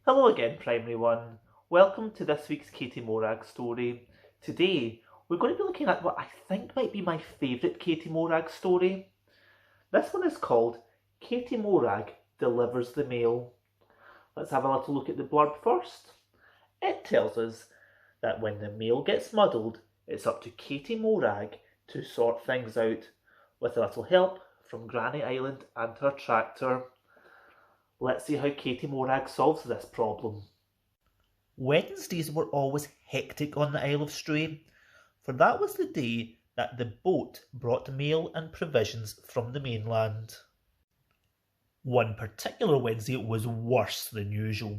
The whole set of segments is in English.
Hello again, Primary 1. Welcome to this week's Katie Morag story. Today, we're going to be looking at what I think might be my favourite Katie Morag story. This one is called Katie Morag Delivers the Mail. Let's have a little look at the blurb first. It tells us that when the mail gets muddled, it's up to Katie Morag to sort things out, with a little help from Granny Island and her tractor. Let's see how Katie Morag solves this problem. Wednesdays were always hectic on the Isle of Stray, for that was the day that the boat brought mail and provisions from the mainland. One particular Wednesday was worse than usual,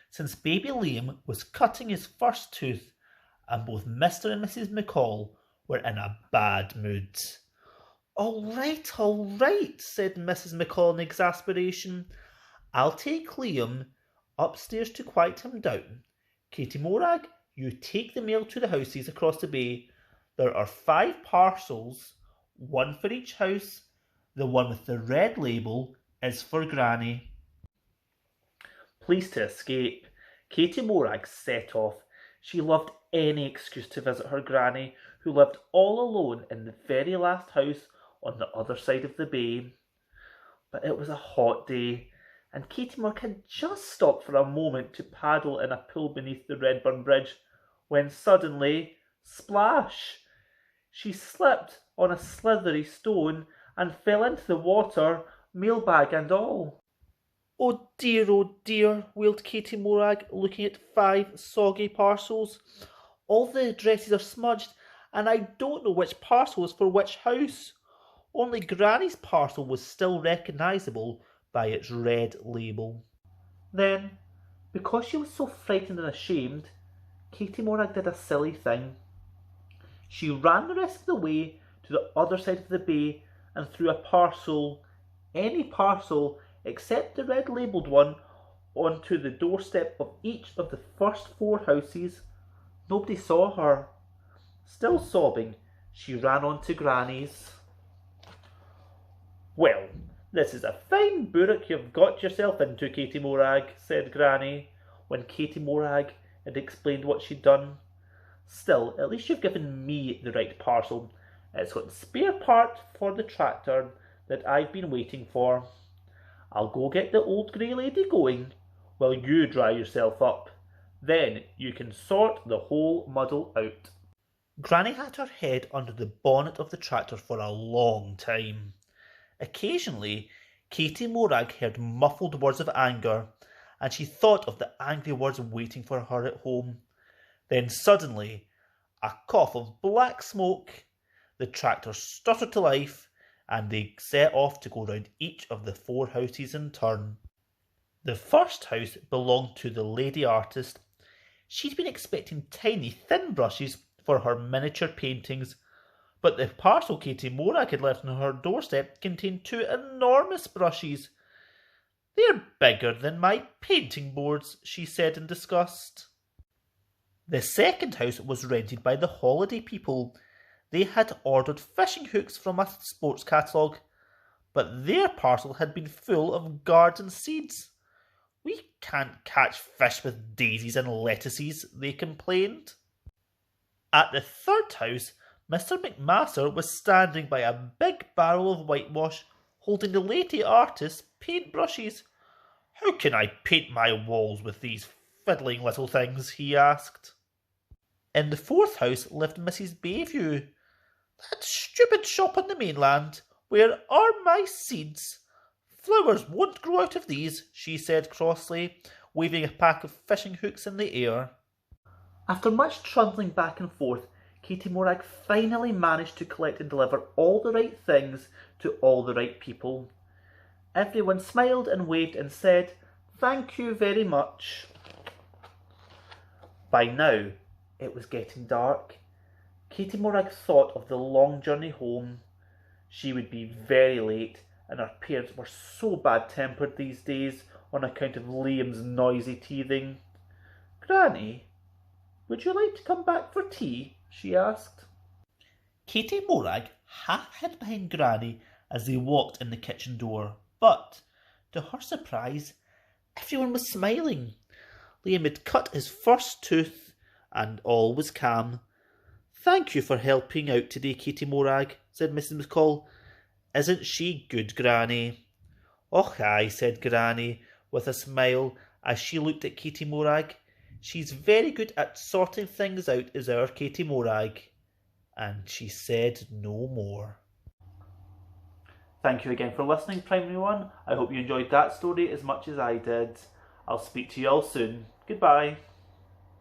since baby Liam was cutting his first tooth, and both Mr. and Mrs. McCall were in a bad mood. All right, said Mrs. McCall in exasperation. I'll take Liam upstairs to quiet him down. Katie Morag, you take the mail to the houses across the bay. There are 5 parcels, 1 for each house. The one with the red label is for Granny. Pleased to escape, Katie Morag set off. She loved any excuse to visit her Granny, who lived all alone in the very last house on the other side of the bay. But it was a hot day, and Katie Morag had just stopped for a moment to paddle in a pool beneath the Redburn Bridge, when suddenly, splash! She slipped on a slithery stone and fell into the water, mailbag and all. Oh dear, wailed Katie Morag, looking at 5 soggy parcels. All the addresses are smudged, and I don't know which parcel is for which house. Only Granny's parcel was still recognisable by its red label. Then, because she was so frightened and ashamed, Katie Morag did a silly thing. She ran the rest of the way to the other side of the bay and threw a parcel, any parcel except the red labelled one, onto the doorstep of each of the first 4 houses. Nobody saw her. Still sobbing, she ran on to Granny's. Well, this is a fine bourrock you've got yourself into, Katie Morag, said Granny, when Katie Morag had explained what she'd done. Still, at least you've given me the right parcel. It's got the spare part for the tractor that I've been waiting for. I'll go get the old grey lady going, while you dry yourself up. Then you can sort the whole muddle out. Granny had her head under the bonnet of the tractor for a long time. Occasionally, Katie Morag heard muffled words of anger, and she thought of the angry words waiting for her at home. Then suddenly, a cough of black smoke, the tractor stuttered to life, and they set off to go round each of the 4 houses in turn. The first house belonged to the lady artist. She'd been expecting tiny, thin brushes for her miniature paintings, but the parcel Katie Morag had left on her doorstep contained 2 enormous brushes. They're bigger than my painting boards, she said in disgust. The second house was rented by the holiday people. They had ordered fishing hooks from a sports catalogue, but their parcel had been full of garden seeds. We can't catch fish with daisies and lettuces, they complained. At the third house, Mr. McMaster was standing by a big barrel of whitewash, holding the lady artist's paintbrushes. How can I paint my walls with these fiddling little things? He asked. In the fourth house lived Mrs. Bayview. That stupid shop on the mainland. Where are my seeds? Flowers won't grow out of these, she said crossly, waving a pack of fishing hooks in the air. After much trundling back and forth, Katie Morag finally managed to collect and deliver all the right things to all the right people. Everyone smiled and waved and said, "Thank you very much." By now, it was getting dark. Katie Morag thought of the long journey home. She would be very late, and her parents were so bad-tempered these days on account of Liam's noisy teething. "Granny, would you like to come back for tea?" she asked. Katie Morag half hid behind Granny as they walked in the kitchen door, but, to her surprise, everyone was smiling. Liam had cut his first tooth, and all was calm. "Thank you for helping out today, Katy Morag," said Mrs. McCall. "Isn't she good, Granny?" "Och, aye," said Granny, with a smile as she looked at Katy Morag. "She's very good at sorting things out, is our Katy Morag." And she said no more. Thank you again for listening, Primary 1. I hope you enjoyed that story as much as I did. I'll speak to you all soon. Goodbye.